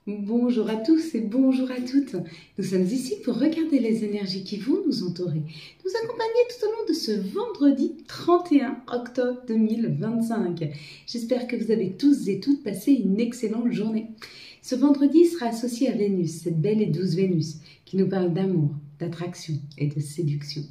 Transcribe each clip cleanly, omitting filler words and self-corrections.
Bonjour à tous et bonjour à toutes. Nous sommes ici pour regarder les énergies qui vont nous entourer, nous accompagner tout au long de ce vendredi 31 octobre 2025. J'espère que vous avez tous et toutes passé une excellente journée. Ce vendredi sera associé à Vénus, cette belle et douce Vénus qui nous parle d'amour, d'attraction et de séduction.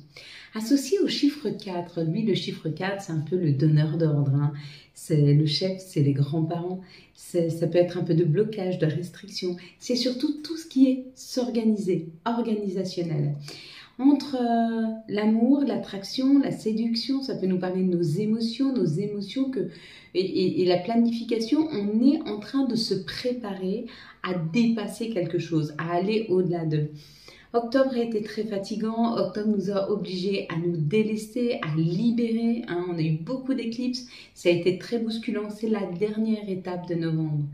Associé au chiffre 4, lui le chiffre 4 c'est un peu le donneur d'ordre, c'est le chef, c'est les grands-parents, ça peut être un peu de blocage, de restriction, c'est surtout tout ce qui est s'organiser, organisationnel. Entre l'amour, l'attraction, la séduction, ça peut nous parler de nos émotions et la planification, on est en train de se préparer à dépasser quelque chose, à aller au-delà d'eux. Octobre a été très fatigant, octobre nous a obligés à nous délester, à libérer, on a eu beaucoup d'éclipses, ça a été très bousculant, c'est la dernière étape de novembre,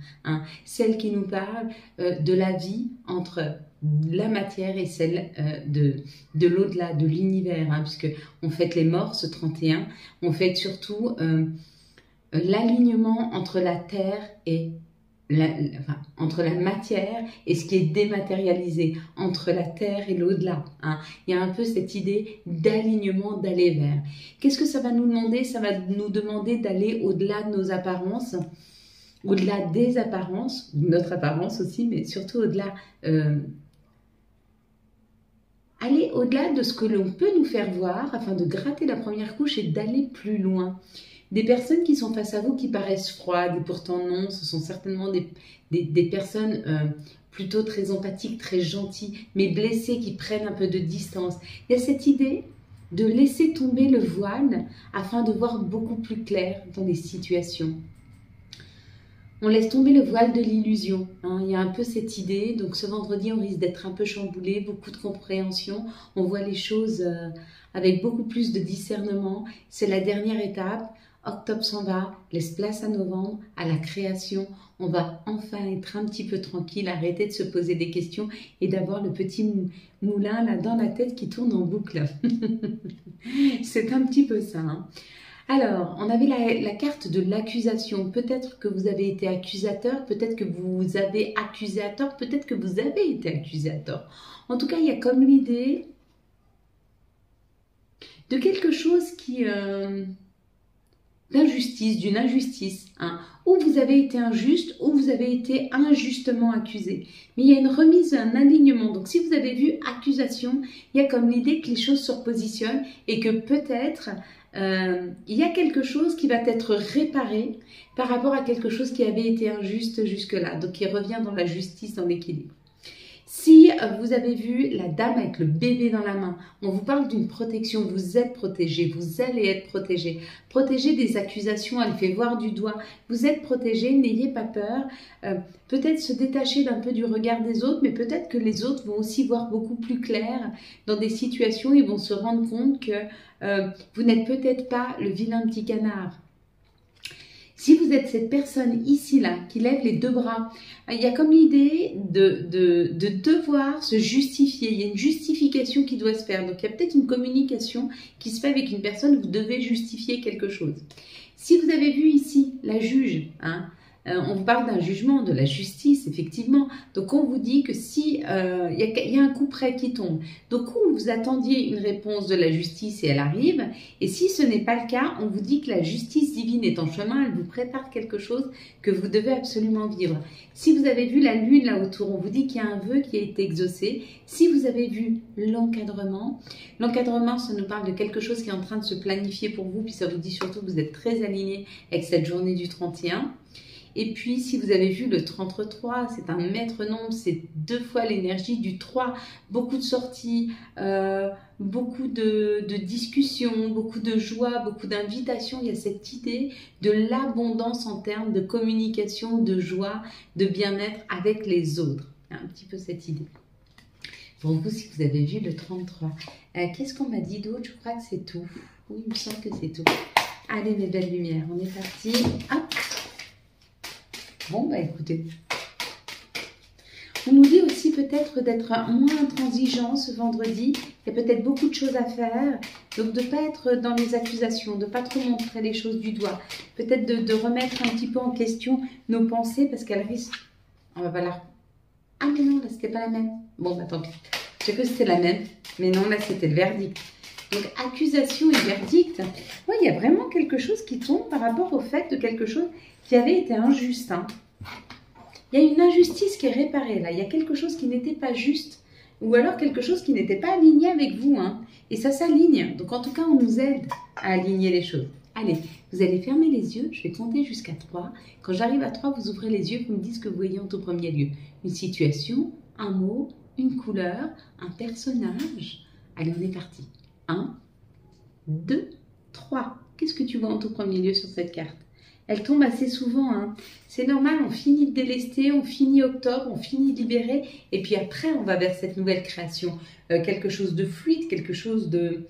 celle qui nous parle de la vie entre la matière et celle de l'au-delà, de l'univers, puisque on fête les morts ce 31, on fête surtout l'alignement entre la terre et entre la matière et ce qui est dématérialisé, entre la terre et l'au-delà. Il y a un peu cette idée d'alignement, d'aller vers. Qu'est-ce que ça va nous demander? Ça va nous demander d'aller au-delà de nos apparences, au-delà des apparences, notre apparence aussi, mais surtout au-delà, aller au-delà de ce que l'on peut nous faire voir afin de gratter la première couche et d'aller plus loin. Des personnes qui sont face à vous qui paraissent froides et pourtant non, ce sont certainement des personnes plutôt très empathiques, très gentilles, mais blessées qui prennent un peu de distance. Il y a cette idée de laisser tomber le voile afin de voir beaucoup plus clair dans les situations. On laisse tomber le voile de l'illusion, il y a un peu cette idée, donc ce vendredi on risque d'être un peu chamboulé, beaucoup de compréhension, on voit les choses avec beaucoup plus de discernement, c'est la dernière étape. Octobre s'en va, laisse place à novembre, à la création. On va enfin être un petit peu tranquille, arrêter de se poser des questions et d'avoir le petit moulin là dans la tête qui tourne en boucle. C'est un petit peu ça. Alors, on avait la carte de l'accusation. Peut-être que vous avez été accusateur, peut-être que vous avez accusé à tort, peut-être que vous avez été accusé à tort. En tout cas, il y a comme l'idée de quelque chose qui... d'injustice, d'une injustice, où vous avez été injuste, où vous avez été injustement accusé. Mais il y a une remise, un alignement. Donc si vous avez vu accusation, il y a comme l'idée que les choses se repositionnent et que peut-être il y a quelque chose qui va être réparé par rapport à quelque chose qui avait été injuste jusque-là. Donc qui revient dans la justice, dans l'équilibre. Si vous avez vu la dame avec le bébé dans la main, on vous parle d'une protection, vous êtes protégé, vous allez être protégé. Protégé des accusations, elle fait voir du doigt, vous êtes protégé, n'ayez pas peur. Peut-être se détacher d'un peu du regard des autres, mais peut-être que les autres vont aussi voir beaucoup plus clair dans des situations, ils vont se rendre compte que vous n'êtes peut-être pas le vilain petit canard. Si vous êtes cette personne ici-là qui lève les deux bras, il y a comme l'idée de devoir se justifier. Il y a une justification qui doit se faire. Donc, il y a peut-être une communication qui se fait avec une personne où vous devez justifier quelque chose. Si vous avez vu ici la juge, on vous parle d'un jugement, de la justice, effectivement. Donc, on vous dit que si y a un coup près qui tombe, donc vous attendiez une réponse de la justice et elle arrive, et si ce n'est pas le cas, on vous dit que la justice divine est en chemin, elle vous prépare quelque chose que vous devez absolument vivre. Si vous avez vu la lune là autour, on vous dit qu'il y a un vœu qui a été exaucé. Si vous avez vu l'encadrement, ça nous parle de quelque chose qui est en train de se planifier pour vous, puis ça vous dit surtout que vous êtes très aligné avec cette journée du 31. Et puis, si vous avez vu le 33, c'est un maître nombre, c'est 2 fois l'énergie du 3. Beaucoup de sorties, beaucoup de discussions, beaucoup de joie, beaucoup d'invitations. Il y a cette idée de l'abondance en termes de communication, de joie, de bien-être avec les autres. Il y a un petit peu cette idée. Pour vous, si vous avez vu le 33. Qu'est-ce qu'on m'a dit d'autre? Je crois que c'est tout. Oui, il me semble que c'est tout. Allez, mes belles lumières, on est parti. Hop! Bon, bah écoutez, on nous dit aussi peut-être d'être moins intransigeant ce vendredi. Il y a peut-être beaucoup de choses à faire. Donc de ne pas être dans les accusations, de ne pas trop montrer les choses du doigt. Peut-être de remettre un petit peu en question nos pensées parce qu'elles risquent... On va pas Ah mais non, là c'était pas la même. Bon bah tant pis. J'ai cru que c'était la même, mais non, là c'était le verdict. Donc accusation et verdict, ouais, il y a vraiment quelque chose qui tombe par rapport au fait de quelque chose qui avait été injuste. Hein. Il y a une injustice qui est réparée là, il y a quelque chose qui n'était pas juste, ou alors quelque chose qui n'était pas aligné avec vous. Hein. Et ça s'aligne, donc en tout cas on nous aide à aligner les choses. Allez, vous allez fermer les yeux, je vais compter jusqu'à 3. Quand j'arrive à 3, vous ouvrez les yeux, vous me dites ce que vous voyez en tout premier lieu. Une situation, un mot, une couleur, un personnage. Allez, on est parti. 1, 2, 3. Qu'est-ce que tu vois en tout premier lieu sur cette carte? Elle tombe assez souvent. Hein. C'est normal, on finit de délester, on finit octobre, on finit de libérer. Et puis après, on va vers cette nouvelle création. Quelque chose de fluide, quelque chose de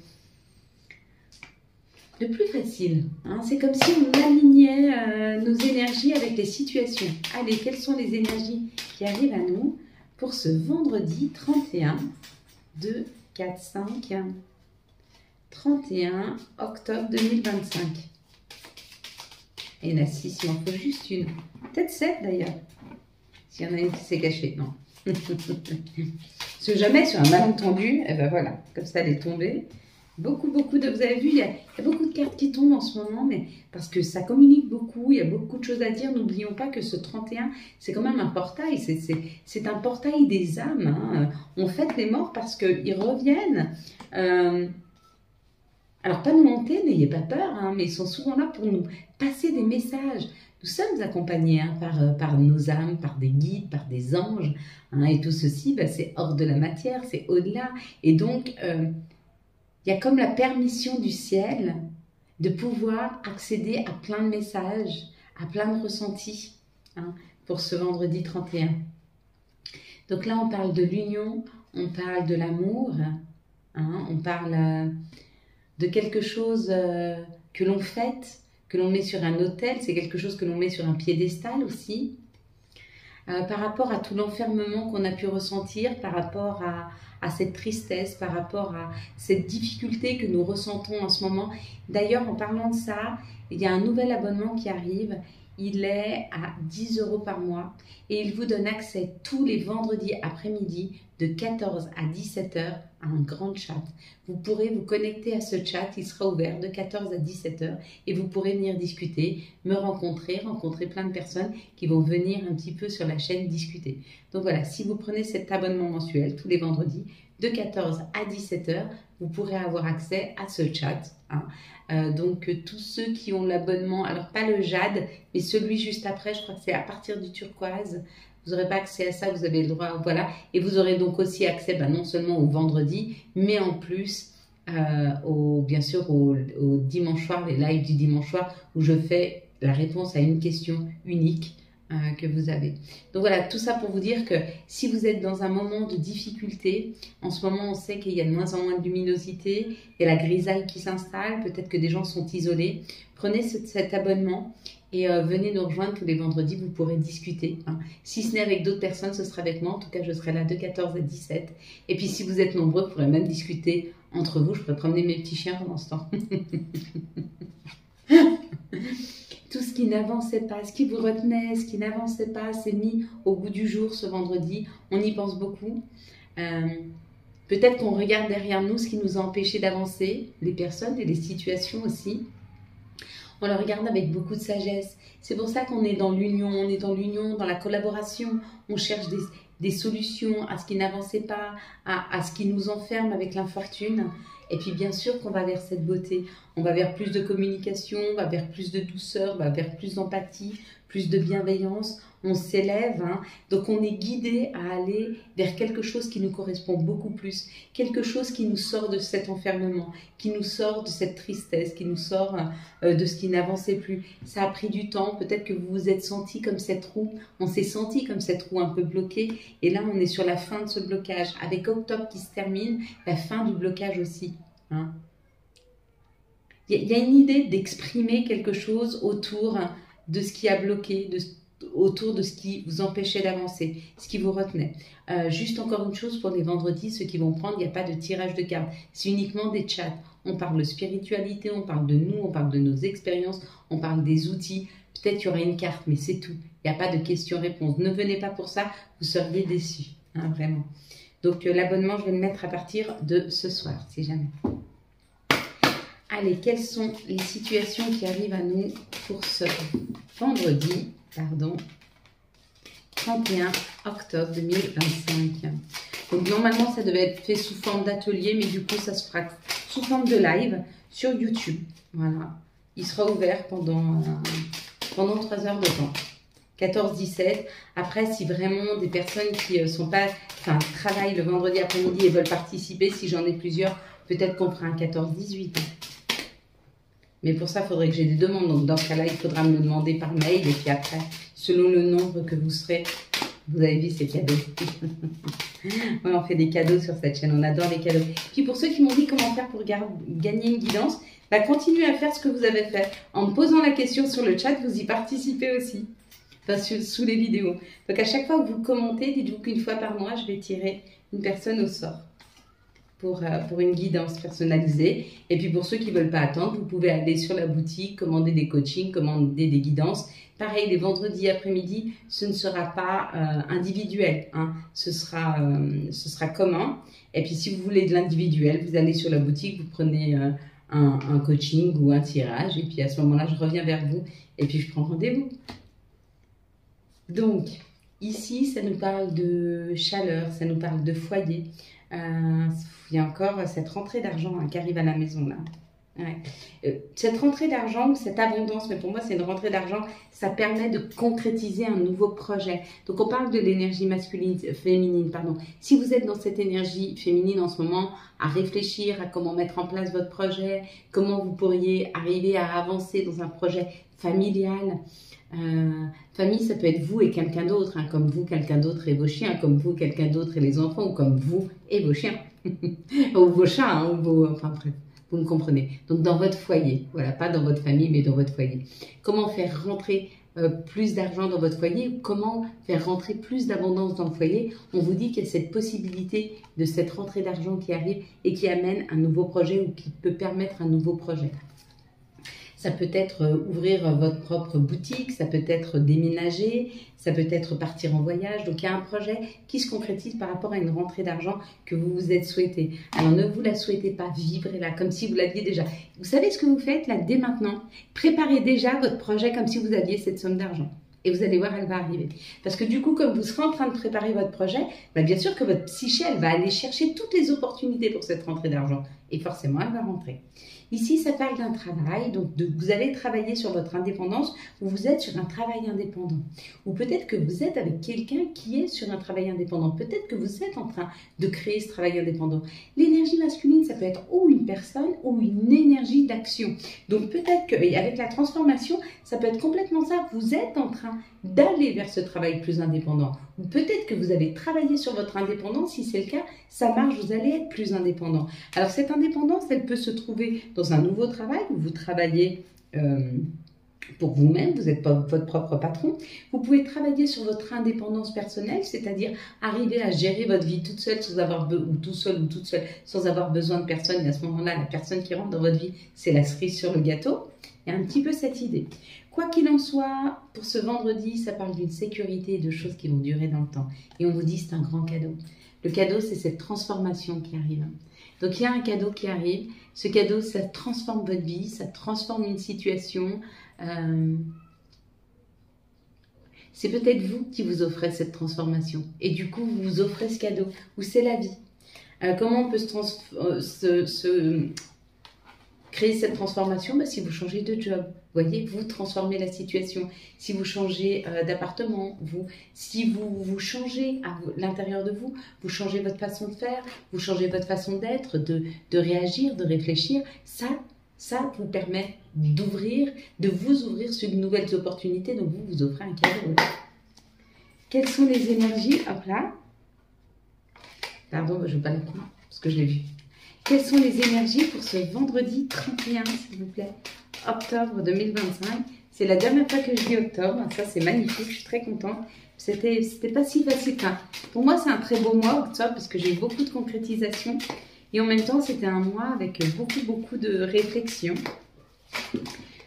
plus facile. Hein. C'est comme si on alignait nos énergies avec les situations. Allez, quelles sont les énergies qui arrivent à nous pour ce vendredi 31, 2, 4, 5, 31 octobre 2025. Et la 6, il m'en faut juste une. Peut-être 7 d'ailleurs. S'il y en a une qui s'est cachée, non. Parce que jamais sur un malentendu, et ben voilà, comme ça elle est tombée. Beaucoup de... Vous avez vu, il y a beaucoup de cartes qui tombent en ce moment, mais parce que ça communique beaucoup, il y a beaucoup de choses à dire. N'oublions pas que ce 31, c'est quand même un portail, c'est un portail des âmes. Hein. On fête les morts parce qu'ils reviennent. Alors, pas nous hanter, n'ayez pas peur, hein, mais ils sont souvent là pour nous passer des messages. Nous sommes accompagnés hein, par nos âmes, par des guides, par des anges. Hein, et tout ceci, bah, c'est hors de la matière, c'est au-delà. Et donc... il y a comme la permission du ciel de pouvoir accéder à plein de messages, à plein de ressentis hein, pour ce vendredi 31. Donc là, on parle de l'union, on parle de l'amour, hein, on parle de quelque chose que l'on fête, que l'on met sur un autel, c'est quelque chose que l'on met sur un piédestal aussi. Par rapport à tout l'enfermement qu'on a pu ressentir, par rapport à cette tristesse, par rapport à cette difficulté que nous ressentons en ce moment. D'ailleurs, en parlant de ça, il y a un nouvel abonnement qui arrive. Il est à 10 € par mois et il vous donne accès tous les vendredis après-midi de 14 à 17 h à un grand chat. Vous pourrez vous connecter à ce chat, il sera ouvert de 14 à 17 h et vous pourrez venir discuter, me rencontrer plein de personnes qui vont venir un petit peu sur la chaîne discuter. Donc voilà, si vous prenez cet abonnement mensuel tous les vendredis de 14 à 17 h, vous pourrez avoir accès à ce chat. Hein. Donc tous ceux qui ont l'abonnement, alors pas le jade, mais celui juste après, je crois que c'est à partir du turquoise, vous n'aurez pas accès à ça, vous avez le droit, voilà. Et vous aurez donc aussi accès non seulement au vendredi, mais en plus, bien sûr, au dimanche soir, les lives du dimanche soir, où je fais la réponse à une question unique que vous avez. Donc voilà, tout ça pour vous dire que si vous êtes dans un moment de difficulté, en ce moment on sait qu'il y a de moins en moins de luminosité, il y a la grisaille qui s'installe, peut-être que des gens sont isolés, prenez cet abonnement et venez nous rejoindre tous les vendredis, vous pourrez discuter. Hein. Si ce n'est avec d'autres personnes, ce sera avec moi, en tout cas je serai là de 14 à 17. Et puis si vous êtes nombreux, vous pourrez même discuter entre vous, je pourrais promener mes petits chiens pendant ce temps. Tout ce qui n'avançait pas, ce qui vous retenait, ce qui n'avançait pas, s'est mis au goût du jour ce vendredi. On y pense beaucoup. Peut-être qu'on regarde derrière nous ce qui nous a empêché d'avancer, les personnes et les situations aussi. On le regarde avec beaucoup de sagesse. C'est pour ça qu'on est dans l'union, dans la collaboration. On cherche des solutions à ce qui n'avançait pas, à ce qui nous enferme avec l'infortune. Et puis bien sûr qu'on va vers cette beauté, on va vers plus de communication, on va vers plus de douceur, on va vers plus d'empathie, plus de bienveillance, on s'élève, hein. Donc on est guidé à aller vers quelque chose qui nous correspond beaucoup plus, quelque chose qui nous sort de cet enfermement, qui nous sort de cette tristesse, qui nous sort de ce qui n'avançait plus. Ça a pris du temps, peut-être que vous vous êtes senti comme cette roue, on s'est senti comme cette roue un peu bloquée, et là on est sur la fin de ce blocage, avec octobre qui se termine, la fin du blocage aussi. Hein. Il y a une idée d'exprimer quelque chose autour de ce qui a bloqué, autour de ce qui vous empêchait d'avancer, ce qui vous retenait. Juste encore une chose pour les vendredis, ceux qui vont prendre, il n'y a pas de tirage de cartes, c'est uniquement des chats. On parle de spiritualité, on parle de nous, on parle de nos expériences, on parle des outils. Peut-être qu'il y aura une carte, mais c'est tout. Il n'y a pas de questions-réponses. Ne venez pas pour ça, vous seriez déçus, hein, vraiment. Donc l'abonnement, je vais le mettre à partir de ce soir, si jamais. Allez, quelles sont les situations qui arrivent à nous pour ce vendredi, 31 octobre 2025. Donc normalement, ça devait être fait sous forme d'atelier, mais du coup, ça se fera sous forme de live sur YouTube. Voilà. Il sera ouvert pendant 3 heures de temps. 14-17. Après, si vraiment des personnes qui travaillent le vendredi après-midi et veulent participer, si j'en ai plusieurs, peut-être qu'on fera un 14-18. Mais pour ça, il faudrait que j'ai des demandes. Donc, dans ce cas-là, il faudra me le demander par mail. Et puis après, selon le nombre que vous serez, vous avez vu ces cadeaux. Ouais, on fait des cadeaux sur cette chaîne. On adore les cadeaux. Puis pour ceux qui m'ont dit comment faire pour gagner une guidance, bah, continuez à faire ce que vous avez fait. En me posant la question sur le chat, vous y participez aussi. Enfin, sous les vidéos. Donc, à chaque fois que vous commentez, dites-vous qu'une fois par mois, je vais tirer une personne au sort. Pour une guidance personnalisée. Et puis pour ceux qui ne veulent pas attendre, vous pouvez aller sur la boutique, commander des coachings, commander des guidances. Pareil, les vendredis après-midi, ce ne sera pas individuel, hein. Ce sera commun. Et puis si vous voulez de l'individuel, vous allez sur la boutique, vous prenez un coaching ou un tirage. Et puis à ce moment-là, je reviens vers vous et puis je prends rendez-vous. Donc, ici, ça nous parle de chaleur, ça nous parle de foyer. Il y a encore cette rentrée d'argent qui arrive à la maison là. Ouais. Cette rentrée d'argent ou cette abondance, mais pour moi c'est une rentrée d'argent, ça permet de concrétiser un nouveau projet. Donc on parle de l'énergie féminine, pardon. Si vous êtes dans cette énergie féminine en ce moment, à réfléchir à comment mettre en place votre projet, comment vous pourriez arriver à avancer dans un projet familial. Famille, ça peut être vous et quelqu'un d'autre, hein, comme vous, quelqu'un d'autre et vos chiens, comme vous, quelqu'un d'autre et les enfants, ou comme vous et vos chiens, ou vos chats, hein, ou vos, enfin bref, vous me comprenez. Donc dans votre foyer, voilà, pas dans votre famille, mais dans votre foyer. Comment faire rentrer plus d'argent dans votre foyer, comment faire rentrer plus d'abondance dans le foyer. On vous dit qu'il y a cette possibilité de cette rentrée d'argent qui arrive et qui amène un nouveau projet ou qui peut permettre un nouveau projet. Ça peut être ouvrir votre propre boutique, ça peut être déménager, ça peut être partir en voyage. Donc, il y a un projet qui se concrétise par rapport à une rentrée d'argent que vous vous êtes souhaité. Alors, ne vous la souhaitez pas, vibrez-la comme si vous l'aviez déjà. Vous savez ce que vous faites là dès maintenant? Préparez déjà votre projet comme si vous aviez cette somme d'argent. Et vous allez voir, elle va arriver. Parce que du coup, comme vous serez en train de préparer votre projet, bah bien sûr que votre psyché, elle va aller chercher toutes les opportunités pour cette rentrée d'argent. Et forcément, elle va rentrer. Ici, ça parle d'un travail. Donc, vous allez travailler sur votre indépendance ou vous êtes sur un travail indépendant. Ou peut-être que vous êtes avec quelqu'un qui est sur un travail indépendant. Peut-être que vous êtes en train de créer ce travail indépendant. L'énergie masculine, ça peut être ou une personne ou une énergie d'action. Donc, peut-être qu'avec la transformation, ça peut être complètement ça. Vous êtes en train d'aller vers ce travail plus indépendant. Ou peut-être que vous avez travaillé sur votre indépendance. Si c'est le cas, ça marche, vous allez être plus indépendant. Alors, cette indépendance, elle peut se trouver dans un nouveau travail où vous travaillez pour vous-même, vous êtes votre propre patron. Vous pouvez travailler sur votre indépendance personnelle, c'est-à-dire arriver à gérer votre vie toute seule sans avoir tout seul ou toute seule sans avoir besoin de personne. Et à ce moment-là, la personne qui rentre dans votre vie, c'est la cerise sur le gâteau. Il y a un petit peu cette idée. Quoi qu'il en soit, pour ce vendredi, ça parle d'une sécurité et de choses qui vont durer dans le temps. Et on vous dit c'est un grand cadeau. Le cadeau, c'est cette transformation qui arrive. Donc, il y a un cadeau qui arrive. Ce cadeau, ça transforme votre vie, ça transforme une situation. C'est peut-être vous qui vous offrez cette transformation. Et du coup, vous vous offrez ce cadeau. Ou c'est la vie. Comment on peut créer cette transformation? Si vous changez de job, voyez, vous transformez la situation. Si vous changez d'appartement, si vous changez à l'intérieur de vous, vous changez votre façon de faire, vous changez votre façon d'être, de réagir, de réfléchir, ça vous permet de vous ouvrir sur de nouvelles opportunités. Donc vous offrez un cadeau. Quelles sont les énergies? Hop là. Pardon, je ne vais pas la prendre parce que je l'ai vu. Quelles sont les énergies pour ce vendredi 31, s'il vous plaît, octobre 2025? C'est la dernière fois que je dis octobre. Ça, c'est magnifique. Je suis très contente. C'était pas si facile. Enfin, pour moi, c'est un très beau mois, octobre, parce que j'ai eu beaucoup de concrétisation. Et en même temps, c'était un mois avec beaucoup de réflexion.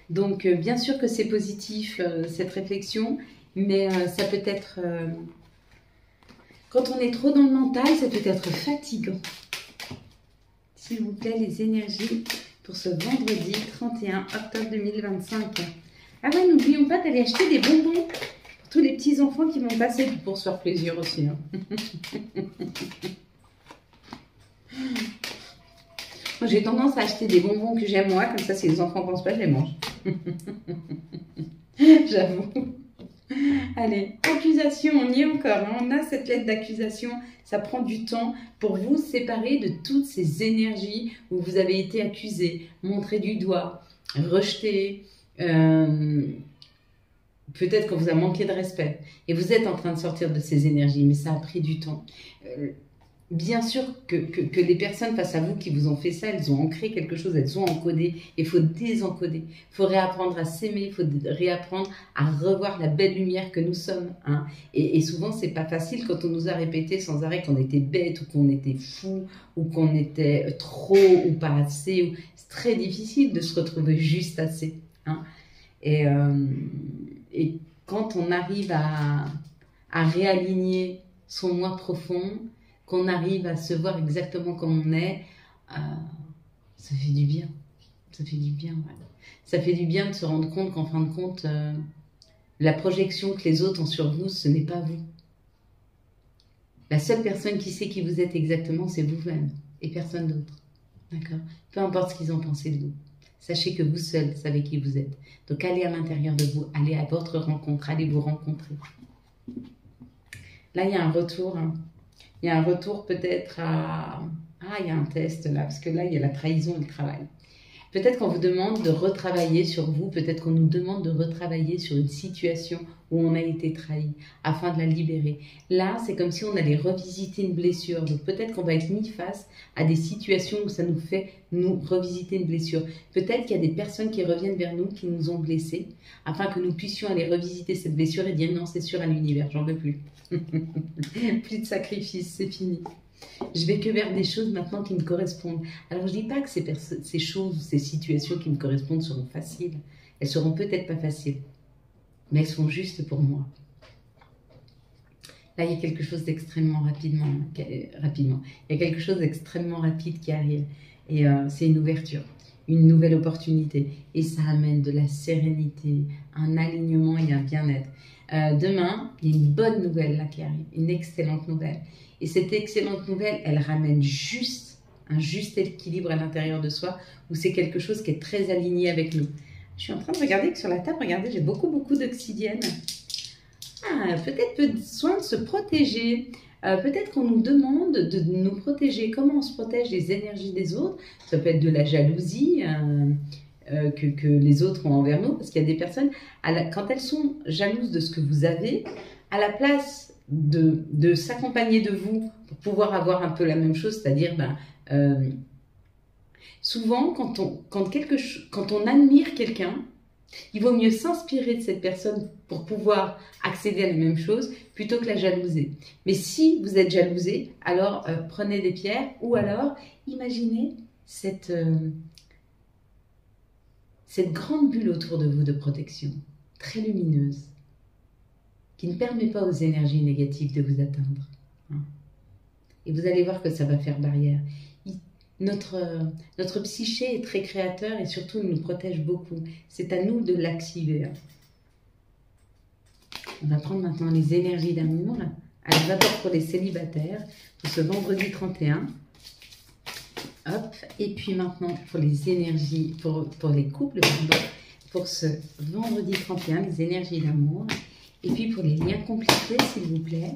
Donc, bien sûr que c'est positif, cette réflexion. Mais ça peut être... quand on est trop dans le mental, ça peut être fatigant. S'il vous plaît, les énergies pour ce vendredi 31 octobre 2025. Ah ouais, n'oublions pas d'aller acheter des bonbons pour tous les petits enfants qui vont passer pour se faire plaisir aussi. Hein. Moi, j'ai tendance à acheter des bonbons que j'aime moi, comme ça, si les enfants ne pensent pas, je les mange. J'avoue. Allez, accusation, on y est encore. Hein. On a cette lettre d'accusation. Ça prend du temps pour vous séparer de toutes ces énergies où vous avez été accusé, montré du doigt, rejeté. Peut-être qu'on vous a manqué de respect. Et vous êtes en train de sortir de ces énergies, mais ça a pris du temps. Bien sûr que les personnes face à vous qui vous ont fait ça, elles ont ancré quelque chose, elles ont encodé. Il faut désencoder. Il faut réapprendre à s'aimer, il faut réapprendre à revoir la belle lumière que nous sommes. Hein. Et souvent, c'est pas facile quand on nous a répété sans arrêt qu'on était bête ou qu'on était fou ou qu'on était trop ou pas assez. C'est très difficile de se retrouver juste assez. Hein. Et quand on arrive à réaligner son moi profond, qu'on arrive à se voir exactement comme on est, ça fait du bien. Ça fait du bien, ouais. Ça fait du bien de se rendre compte qu'en fin de compte, la projection que les autres ont sur vous, ce n'est pas vous. La seule personne qui sait qui vous êtes exactement, c'est vous-même et personne d'autre. D'accord? Peu importe ce qu'ils ont pensé de vous. Sachez que vous seul savez qui vous êtes. Donc allez à l'intérieur de vous, allez à votre rencontre, allez vous rencontrer. Là, il y a un retour, hein. Il y a un retour peut-être à... Ah, il y a un test là, parce que là, il y a la trahison et le travail. Peut-être qu'on vous demande de retravailler sur vous, peut-être qu'on nous demande de retravailler sur une situation où on a été trahi, afin de la libérer. Là, c'est comme si on allait revisiter une blessure. Donc peut-être qu'on va être mis face à des situations où ça nous fait nous revisiter une blessure. Peut-être qu'il y a des personnes qui reviennent vers nous, qui nous ont blessés, afin que nous puissions aller revisiter cette blessure et dire non, c'est sûr à l'univers, j'en veux plus. Plus de sacrifices, c'est fini. Je vais que vers des choses maintenant qui me correspondent. Alors, je ne dis pas que ces choses, ces situations qui me correspondent seront faciles. Elles seront peut-être pas faciles, mais elles sont justes pour moi. Là, il y a quelque chose d'extrêmement rapidement. Il y a quelque chose d'extrêmement rapide qui arrive. Et c'est une ouverture, une nouvelle opportunité. Et ça amène de la sérénité, un alignement et un bien-être. Demain, il y a une bonne nouvelle là qui arrive, une excellente nouvelle. Et cette excellente nouvelle, elle ramène un juste équilibre à l'intérieur de soi, où c'est quelque chose qui est très aligné avec nous. Je suis en train de regarder que sur la table, regardez, j'ai beaucoup d'obsidienne. Ah, peut-être besoin de se protéger. Peut-être qu'on nous demande de nous protéger. Comment on se protège des énergies des autres? Ça peut être de la jalousie, que les autres ont envers nous, parce qu'il y a des personnes, quand elles sont jalouses de ce que vous avez, à la place de s'accompagner de vous pour pouvoir avoir un peu la même chose, c'est-à-dire, souvent, quand on admire quelqu'un, il vaut mieux s'inspirer de cette personne pour pouvoir accéder à la même chose plutôt que la jalouser. Mais si vous êtes jalousé, alors prenez des pierres ou alors imaginez cette grande bulle autour de vous de protection, très lumineuse, qui ne permet pas aux énergies négatives de vous atteindre. Hein. Et vous allez voir que ça va faire barrière. Notre psyché est très créateur et surtout il nous protège beaucoup. C'est à nous de l'activer. On va prendre maintenant les énergies d'amour. Alors d'abord pour les célibataires, pour ce vendredi 31. Hop, et puis maintenant pour les énergies, pour les couples, pour ce vendredi 31, les énergies d'amour. Et puis pour les liens compliqués, s'il vous plaît,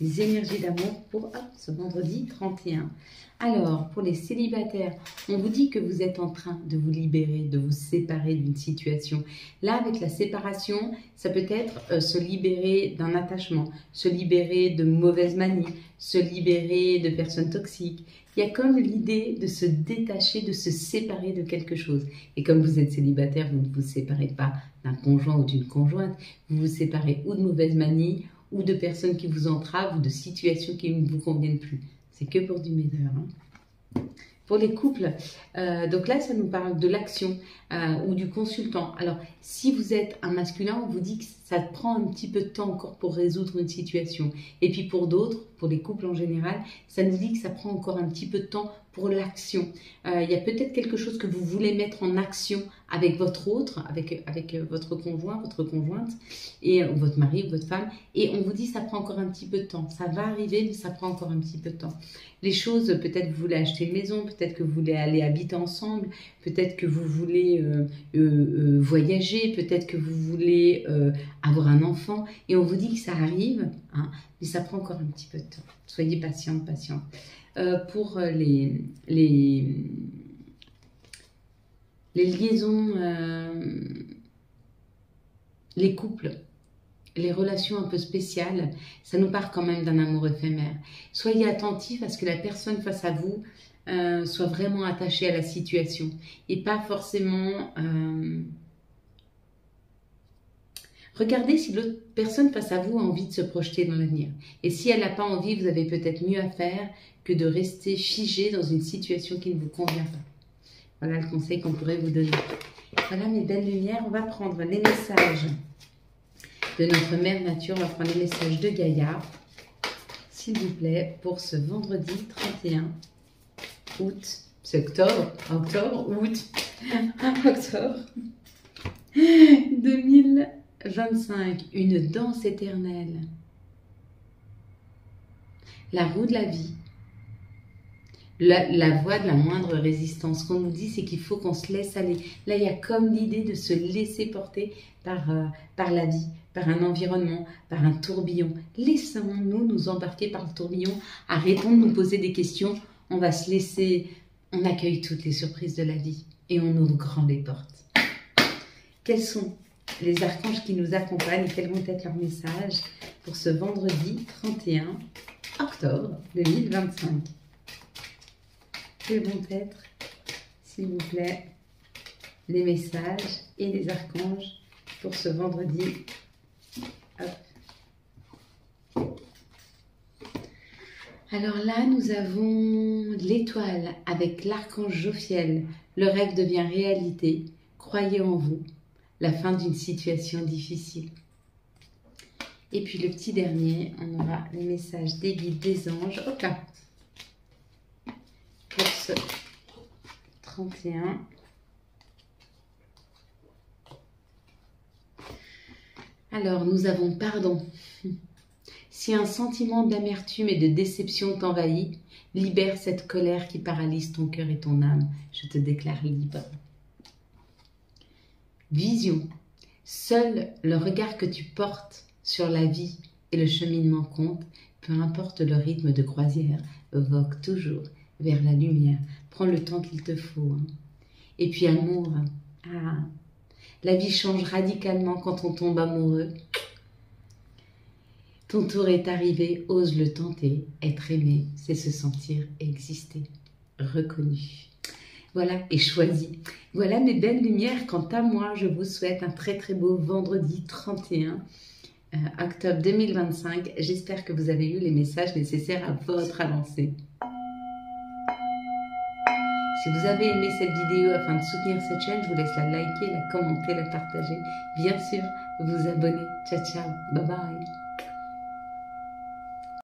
les énergies d'amour pour ce vendredi 31. Alors, pour les célibataires, on vous dit que vous êtes en train de vous libérer, de vous séparer d'une situation. Là, avec la séparation, ça peut être se libérer d'un attachement, se libérer de mauvaises manies, se libérer de personnes toxiques. Il y a comme l'idée de se détacher, de se séparer de quelque chose. Et comme vous êtes célibataire, vous ne vous séparez pas d'un conjoint ou d'une conjointe. Vous vous séparez ou de mauvaises manies, ou de personnes qui vous entravent, ou de situations qui ne vous conviennent plus. C'est que pour du meilleur. Hein. Pour les couples, donc là, ça nous parle de l'action ou du consultant. Alors, si vous êtes un masculin, on vous dit que ça prend un petit peu de temps encore pour résoudre une situation. Et puis pour d'autres, pour les couples en général, ça nous dit que ça prend encore un petit peu de temps pour l'action. Il y a peut-être quelque chose que vous voulez mettre en action avec votre autre, avec votre conjoint, votre conjointe, et votre mari ou votre femme, et on vous dit ça prend encore un petit peu de temps. Ça va arriver, mais ça prend encore un petit peu de temps. Les choses, peut-être vous voulez acheter une maison, peut-être que vous voulez aller habiter ensemble, peut-être que vous voulez voyager, peut-être que vous voulez avoir un enfant, et on vous dit que ça arrive, hein, mais ça prend encore un petit peu de temps. Soyez patiente, patiente. Pour les liaisons, les couples, les relations un peu spéciales, ça nous part quand même d'un amour éphémère. Soyez attentifs à ce que la personne face à vous soit vraiment attachée à la situation et pas forcément... Regardez si l'autre personne face à vous a envie de se projeter dans l'avenir. Et si elle n'a pas envie, vous avez peut-être mieux à faire que de rester figé dans une situation qui ne vous convient pas. Voilà le conseil qu'on pourrait vous donner. Voilà mes belles lumières, on va prendre les messages de notre mère nature, on va prendre les messages de Gaïa, s'il vous plaît, pour ce vendredi 31 août, c'est octobre, août, octobre 2025, une danse éternelle, la roue de la vie, la voie de la moindre résistance. Ce qu'on nous dit, c'est qu'il faut qu'on se laisse aller. Là, il y a comme l'idée de se laisser porter par la vie, par un environnement, par un tourbillon. Laissons-nous nous embarquer par le tourbillon. Arrêtons de nous poser des questions. On va se laisser, on accueille toutes les surprises de la vie et on ouvre grand les portes. Quels sont les archanges qui nous accompagnent et quels vont être leurs messages pour ce vendredi 31 octobre 2025? Quels vont être, s'il vous plaît, les messages et les archanges pour ce vendredi? Hop. Alors là, nous avons l'étoile avec l'archange Jophiel. Le rêve devient réalité. Croyez en vous. La fin d'une situation difficile. Et puis le petit dernier, on aura les messages des guides, des anges. Hop là. Pour ce 31. Alors, nous avons pardon. Si un sentiment d'amertume et de déception t'envahit, libère cette colère qui paralyse ton cœur et ton âme. Je te déclare libre. Vision. Seul le regard que tu portes sur la vie et le cheminement compte, peu importe le rythme de croisière, vogue toujours vers la lumière. Prends le temps qu'il te faut. Hein. Et puis amour. Ah, la vie change radicalement quand on tombe amoureux. Ton tour est arrivé, ose le tenter. Être aimé, c'est se sentir exister, reconnu. Voilà, et choisi. Voilà mes belles lumières. Quant à moi, je vous souhaite un très très beau vendredi 31 octobre 2025. J'espère que vous avez eu les messages nécessaires à votre avancée. Si vous avez aimé cette vidéo afin de soutenir cette chaîne, je vous laisse la liker, la commenter, la partager. Bien sûr, vous abonner. Ciao, ciao. Bye bye.